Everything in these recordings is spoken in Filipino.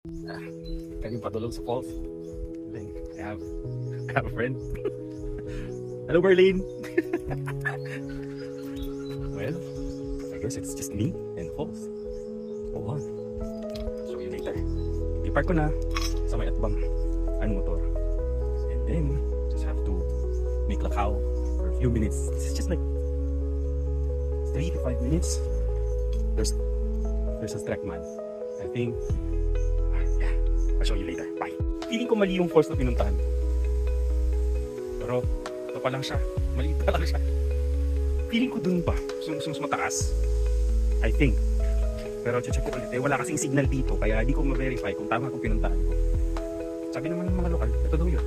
Can you padulog sa falls? Then, I have a friend. Hello, Berlin! Well, I guess it's just me and falls. Hold on. Show you later. I-park ko na sa may atbang motor. And then, just have to make Lakao for a few minutes. It's just like 3 to 5 minutes. There's a Streckman. I think, yeah, I'll show you later. Bye. Feeling ko mali yung falls na pinuntahan ko. Pero, ito pa lang siya. Maliit pa lang siya. Feeling ko dun pa. Mas mataas. I think. Pero check ko ulit. Wala kasing signal dito. Kaya di ko ma-verify kung tama kung pinuntahan ko. Sabi naman ng mga lokal, ito daw yun.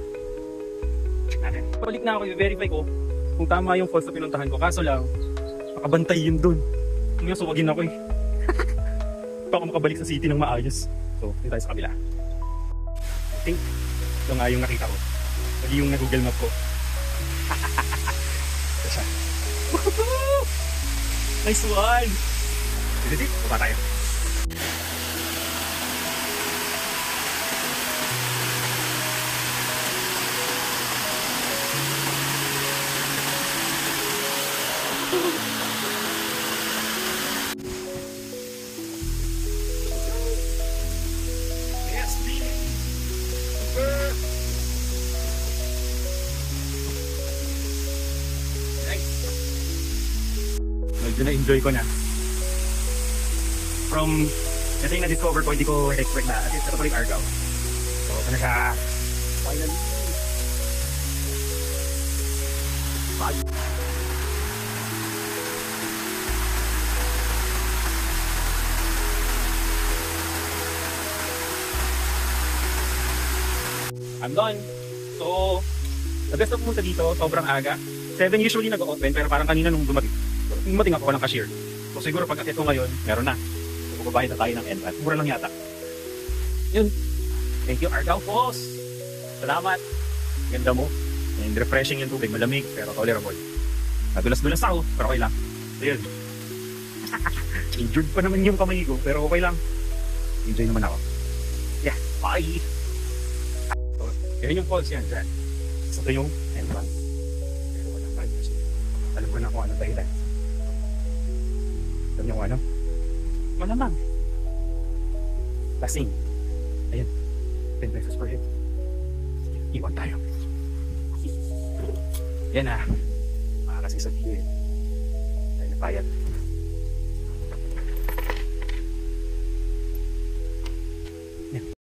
Check natin. Balik na ako, i-verify ko kung tama yung falls na pinuntahan ko. Kaso lang, makabantay yun dun. Kung yung suwagin ako eh. Pa ako makabalik sa city ng maayos. So, dito tayo sa kabila. I think, ito nga yung nakita ko. Mali yung na-google map ko. Ito siya. Nice one! Sige, baba tayo. Yes, please! Super! Nice! Medyo na-enjoy ko na. From, ito yung na-discover ko, hindi ko expect na. At ito pa rin Argao. So, ito na siya. Finally! Bye! I'm done. So, the best na pumunta dito, sobrang aga. 7 usually nag-open, pero parang kanina nung dumating ako walang cashier. So siguro pag akit ko ngayon, meron na. So bubabayad na tayo ng entrance. Mura lang yata. Yun. Thank you, Argao Falls. Salamat. Ganda mo. And refreshing yung tubig. Malamig, pero tolerable. Nadulas-dulas ako, pero okay lang. Ayun. Injured pa naman yung kamay ko, pero okay lang. Enjoy naman ako. Yeah, bye! Yan yung falls yan dyan. So ito yung entrance. Pero walang bad kasi. Alam ko na kung ano dahilan. Alam niyo kung ano? Malamang. Lasing. Ayan. 10 pesos per head. Iwan tayo. Yan ah. Makakasing sabihin. Tayo na bayad.